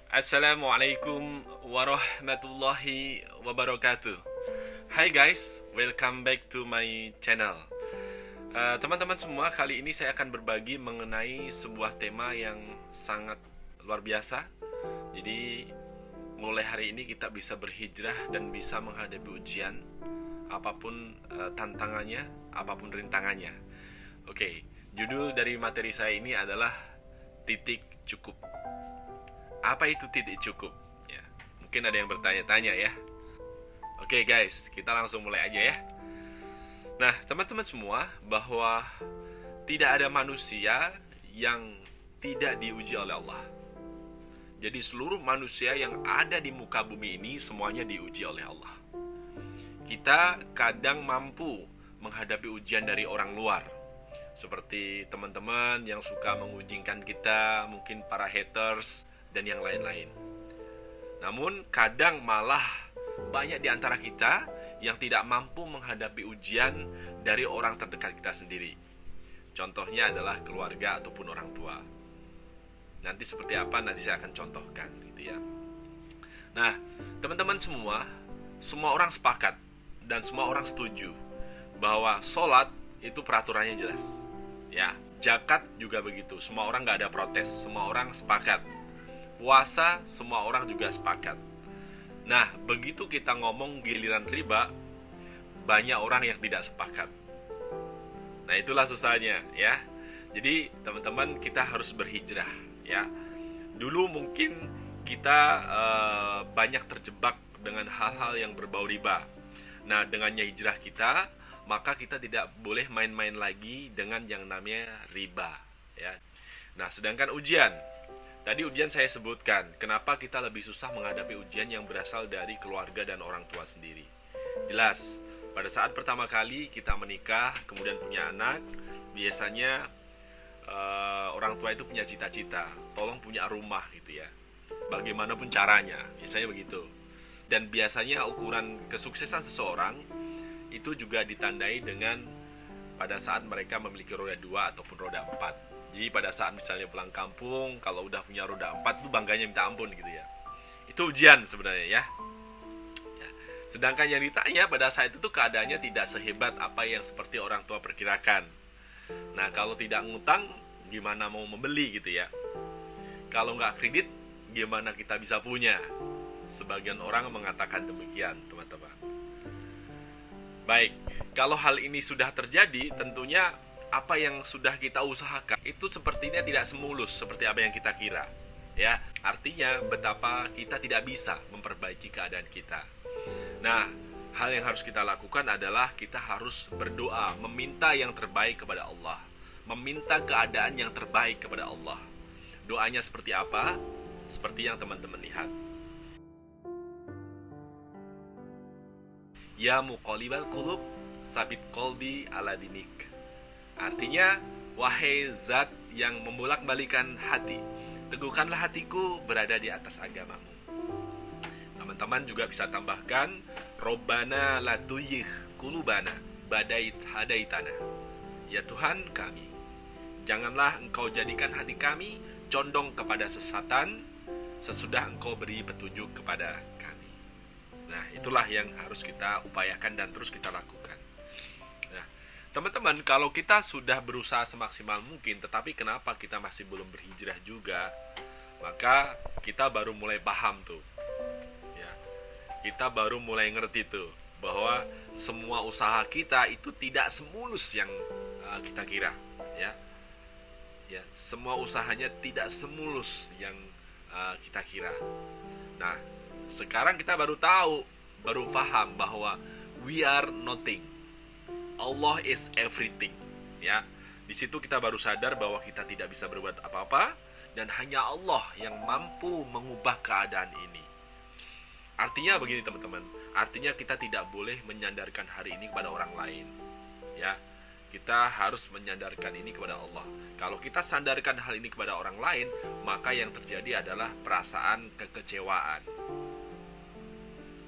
Assalamualaikum warahmatullahi wabarakatuh. Hai guys, welcome back to my channel. Teman-teman semua, kali ini saya akan berbagi mengenai sebuah tema yang sangat luar biasa. Jadi, mulai hari ini kita bisa berhijrah dan bisa menghadapi ujian apapun tantangannya, apapun rintangannya. Oke, judul dari materi saya ini adalah titik cukup. Apa itu titik cukup? Ya, mungkin ada yang bertanya-tanya ya. Oke guys, kita langsung mulai aja ya. Nah, teman-teman semua, bahwa tidak ada manusia yang tidak diuji oleh Allah. Jadi seluruh manusia yang ada di muka bumi ini semuanya diuji oleh Allah. Kita kadang mampu menghadapi ujian dari orang luar, seperti teman-teman yang suka mengunjingkan kita, mungkin para haters dan yang lain-lain. Namun kadang malah banyak di antara kita yang tidak mampu menghadapi ujian dari orang terdekat kita sendiri. Contohnya adalah keluarga ataupun orang tua. Nanti seperti apa, nanti saya akan contohkan gitu ya. Nah, teman-teman semua orang sepakat dan semua orang setuju bahwa sholat itu peraturannya jelas. Ya, zakat juga begitu. Semua orang gak ada protes, semua orang sepakat. Puasa, semua orang juga sepakat. Nah, begitu kita ngomong giliran riba, banyak orang yang tidak sepakat. Nah, itulah susahnya ya. Jadi, teman-teman, kita harus berhijrah ya. Dulu mungkin kita banyak terjebak dengan hal-hal yang berbau riba. Nah, dengannya hijrah kita, maka kita tidak boleh main-main lagi dengan yang namanya riba ya. Nah, sedangkan ujian, tadi ujian saya sebutkan, kenapa kita lebih susah menghadapi ujian yang berasal dari keluarga dan orang tua sendiri. Jelas, pada saat pertama kali kita menikah, kemudian punya anak, biasanya orang tua itu punya cita-cita, tolong punya rumah gitu ya. Bagaimanapun caranya, biasanya begitu. Dan biasanya ukuran kesuksesan seseorang itu juga ditandai dengan pada saat mereka memiliki roda 2 ataupun roda 4. Jadi pada saat misalnya pulang kampung, kalau udah punya roda 4 tuh bangganya minta ampun gitu ya. Itu ujian sebenarnya ya. Sedangkan yang ditanya pada saat itu tuh keadaannya tidak sehebat apa yang seperti orang tua perkirakan. Nah, kalau tidak ngutang, gimana mau membeli gitu ya. Kalau nggak kredit, gimana kita bisa punya. Sebagian orang mengatakan demikian, teman-teman. Baik, kalau hal ini sudah terjadi, tentunya apa yang sudah kita usahakan itu sepertinya tidak semulus seperti apa yang kita kira ya. Artinya betapa kita tidak bisa memperbaiki keadaan kita. Nah, hal yang harus kita lakukan adalah kita harus berdoa, meminta yang terbaik kepada Allah, meminta keadaan yang terbaik kepada Allah. Doanya seperti apa? Seperti yang teman-teman lihat. Ya muqallibal qulub, sabit qalbi ala dinik. Artinya, wahai zat yang membolak-balikan hati, teguhkanlah hatiku berada di atas agamamu. Teman-teman juga bisa tambahkan, Robbana la tuyih kulubana badait hadaitana. Ya Tuhan kami, janganlah engkau jadikan hati kami condong kepada sesatan sesudah engkau beri petunjuk kepada kami. Nah, itulah yang harus kita upayakan dan terus kita lakukan. Teman-teman, kalau kita sudah berusaha semaksimal mungkin, tetapi kenapa kita masih belum berhijrah juga, maka kita baru mulai paham tuh ya. Kita baru mulai ngerti tuh bahwa semua usaha kita itu tidak semulus yang kita kira ya. Ya, semua usahanya tidak semulus yang kita kira. Nah, sekarang kita baru tahu, baru paham bahwa we are nothing, Allah is everything ya. Di situ kita baru sadar bahwa kita tidak bisa berbuat apa-apa dan hanya Allah yang mampu mengubah keadaan ini. Artinya begini teman-teman, artinya kita tidak boleh menyandarkan hari ini kepada orang lain ya. Kita harus menyandarkan ini kepada Allah. Kalau kita sandarkan hal ini kepada orang lain, maka yang terjadi adalah perasaan kekecewaan.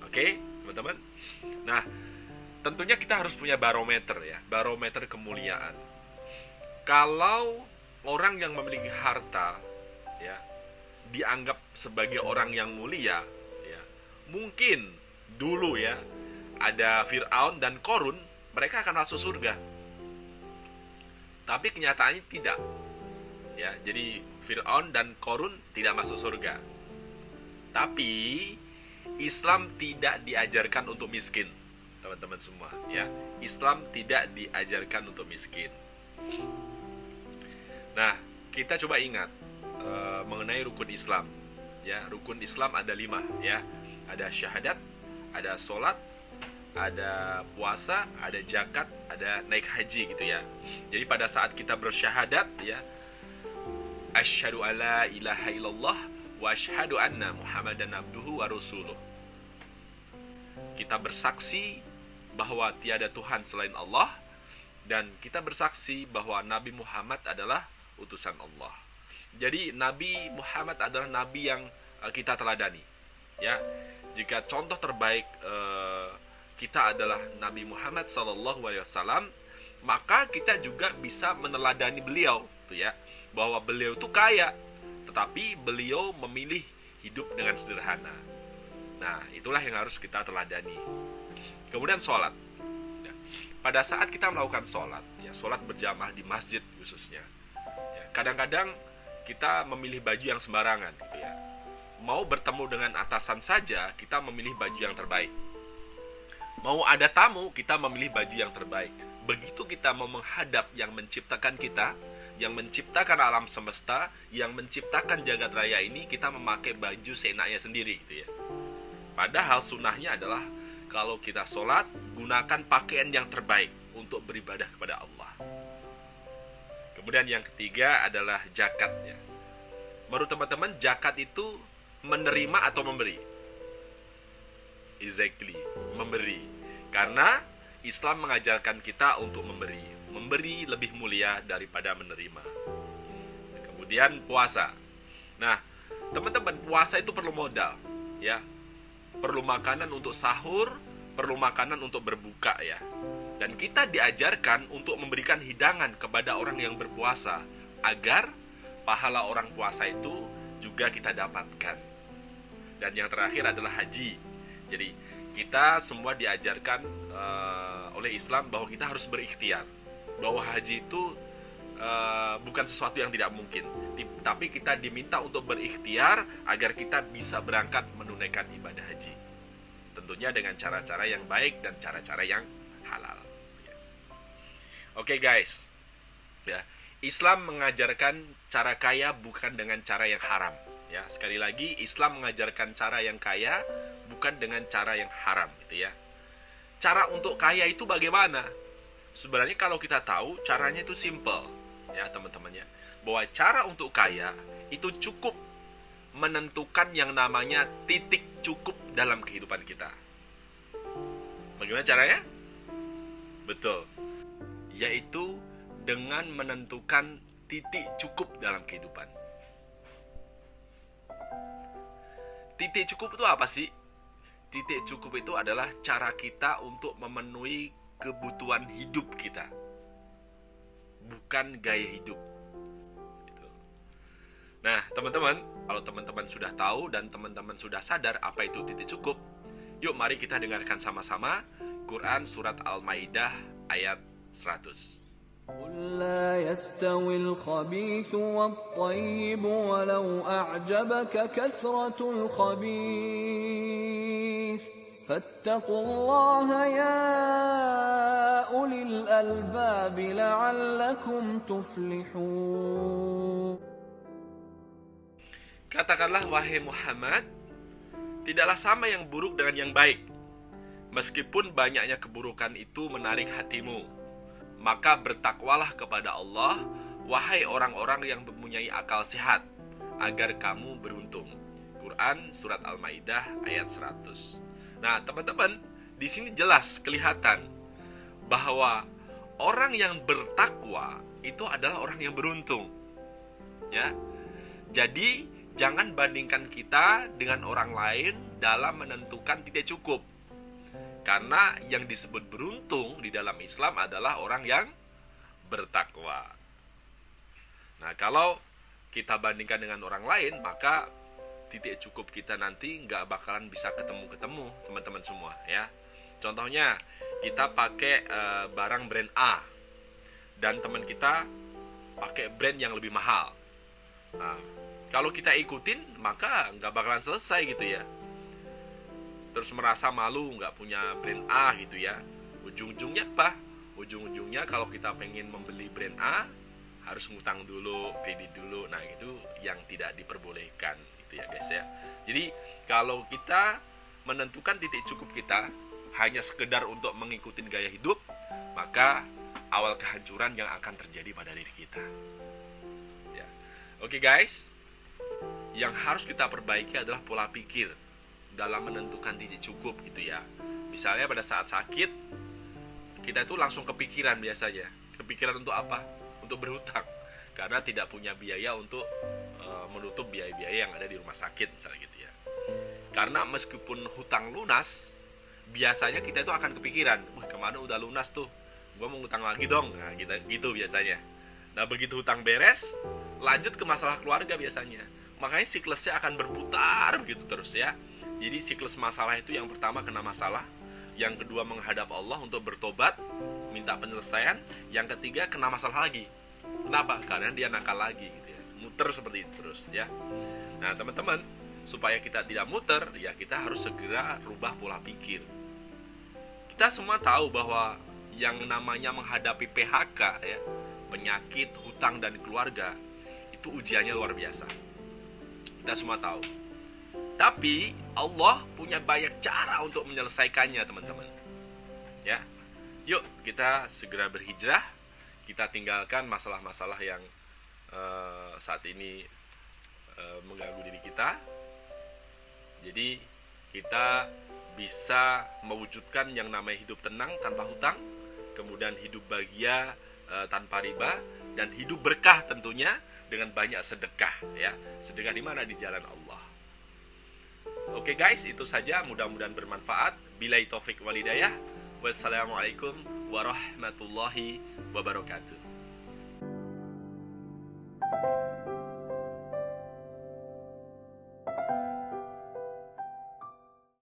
Oke, teman-teman. Nah, tentunya kita harus punya barometer ya, barometer kemuliaan. Kalau orang yang memiliki harta ya, dianggap sebagai orang yang mulia, ya, mungkin dulu ya ada Fir'aun dan Korun, mereka akan masuk surga. Tapi kenyataannya tidak. Ya, jadi Fir'aun dan Korun tidak masuk surga. Tapi Islam tidak diajarkan untuk miskin, teman-teman semua, ya. Islam tidak diajarkan untuk miskin. Nah, kita coba ingat mengenai rukun Islam. Ya, rukun Islam ada 5, ya. Ada syahadat, ada sholat, ada puasa, ada zakat, ada naik haji gitu ya. Jadi pada saat kita bersyahadat, ya, asyhadu alla ilaha illallah wa asyhadu anna muhammadan abduhu wa rasuluh. Kita bersaksi bahwa tiada Tuhan selain Allah, dan kita bersaksi bahwa Nabi Muhammad adalah utusan Allah. Jadi Nabi Muhammad adalah nabi yang kita teladani, ya. Jika contoh terbaik kita adalah Nabi Muhammad SAW, maka kita juga bisa meneladani beliau, tuh ya, bahwa beliau itu kaya, tetapi beliau memilih hidup dengan sederhana. Nah, itulah yang harus kita teladani. Kemudian sholat. Ya. Pada saat kita melakukan sholat, ya, sholat berjamaah di masjid khususnya, ya, kadang-kadang kita memilih baju yang sembarangan, gitu ya. Mau bertemu dengan atasan saja, kita memilih baju yang terbaik. Mau ada tamu, kita memilih baju yang terbaik. Begitu kita mau menghadap yang menciptakan kita, yang menciptakan alam semesta, yang menciptakan jagat raya ini, kita memakai baju seenaknya sendiri, gitu ya. Padahal sunnahnya adalah kalau kita sholat, gunakan pakaian yang terbaik untuk beribadah kepada Allah. Kemudian yang ketiga adalah zakat, ya. Menurut teman-teman, zakat itu menerima atau memberi? Exactly, memberi. Karena Islam mengajarkan kita untuk memberi. Memberi lebih mulia daripada menerima. Kemudian puasa. Nah, teman-teman, puasa itu perlu modal, ya. Perlu makanan untuk sahur, perlu makanan untuk berbuka, ya. Dan kita diajarkan untuk memberikan hidangan kepada orang yang berpuasa, agar pahala orang puasa itu juga kita dapatkan. Dan yang terakhir adalah haji. Jadi kita semua diajarkan oleh Islam bahwa kita harus berikhtiar, bahwa haji itu bukan sesuatu yang tidak mungkin, tapi kita diminta untuk berikhtiar agar kita bisa berangkat menunaikan ibadah haji. Tentunya dengan cara-cara yang baik dan cara-cara yang halal. Oke, guys, ya, Islam mengajarkan cara kaya bukan dengan cara yang haram. Ya, sekali lagi, Islam mengajarkan cara yang kaya bukan dengan cara yang haram, gitu ya. Cara untuk kaya itu bagaimana? Sebenarnya kalau kita tahu, caranya itu simple, ya teman-temannya. Bahwa cara untuk kaya itu cukup menentukan yang namanya titik cukup dalam kehidupan kita. Bagaimana caranya? Betul, yaitu dengan menentukan titik cukup dalam kehidupan. Titik cukup itu apa sih? Titik cukup itu adalah cara kita untuk memenuhi kebutuhan hidup kita, bukan gaya hidup. Nah, teman-teman, kalau teman-teman sudah tahu dan teman-teman sudah sadar apa itu titik cukup, yuk mari kita dengarkan sama-sama Quran Surat Al-Maidah ayat 100. قل لا يستوي الخبيث والطيب ولو أعجبك كثرة الخبيث فاتقوا الله يا أولي الألباب لعلكم تفلحون. Katakanlah, wahai Muhammad, tidaklah sama yang buruk dengan yang baik, meskipun banyaknya keburukan itu menarik hatimu. Maka bertakwalah kepada Allah, wahai orang-orang yang mempunyai akal sehat, agar kamu beruntung. Quran Surat Al-Maidah ayat 100. Nah, teman-teman, di sini jelas kelihatan bahwa orang yang bertakwa itu adalah orang yang beruntung. Ya. Jadi, jangan bandingkan kita dengan orang lain dalam menentukan titik cukup. Karena yang disebut beruntung di dalam Islam adalah orang yang bertakwa. Nah, kalau kita bandingkan dengan orang lain, maka titik cukup kita nanti nggak bakalan bisa ketemu teman-teman semua ya. Contohnya kita pakai barang brand A dan teman kita pakai brand yang lebih mahal. Nah, kalau kita ikutin maka nggak bakalan selesai gitu ya. Terus merasa malu nggak punya brand A gitu ya. Ujung-ujungnya apa? Ujung-ujungnya kalau kita pengen membeli brand A harus ngutang dulu, kredit dulu. Nah itu yang tidak diperbolehkan gitu ya guys ya. Jadi kalau kita menentukan titik cukup kita hanya sekedar untuk mengikuti gaya hidup, maka awal kehancuran yang akan terjadi pada diri kita ya. Oke guys, yang harus kita perbaiki adalah pola pikir dalam menentukan titik cukup gitu ya. Misalnya pada saat sakit, kita itu langsung kepikiran biasanya. Kepikiran untuk apa? Untuk berhutang, karena tidak punya biaya untuk menutup biaya-biaya yang ada di rumah sakit misalnya gitu ya. Karena meskipun hutang lunas, biasanya kita itu akan kepikiran, wah kemana udah lunas tuh, gue mau hutang lagi dong. Nah gitu biasanya. Nah begitu hutang beres, lanjut ke masalah keluarga biasanya. Makanya siklusnya akan berputar begitu terus ya. Jadi siklus masalah itu yang pertama kena masalah, yang kedua menghadap Allah untuk bertobat, minta penyelesaian, yang ketiga kena masalah lagi. Kenapa? Karena dia nakal lagi gitu ya. Muter seperti itu terus ya. Nah teman-teman, supaya kita tidak muter ya kita harus segera rubah pola pikir. Kita semua tahu bahwa yang namanya menghadapi PHK ya, penyakit, hutang dan keluarga, itu ujiannya luar biasa. Kita semua tahu. Tapi Allah punya banyak cara untuk menyelesaikannya teman-teman. Ya. Yuk kita segera berhijrah. Kita tinggalkan masalah-masalah yang saat ini mengganggu diri kita. Jadi kita bisa mewujudkan yang namanya hidup tenang tanpa hutang, kemudian hidup bahagia tanpa riba, dan hidup berkah tentunya dengan banyak sedekah ya. Sedekah di mana? Di jalan Allah. Oke guys, itu saja, mudah-mudahan bermanfaat. Billahi taufik wal hidayah. Wassalamualaikum warahmatullahi wabarakatuh.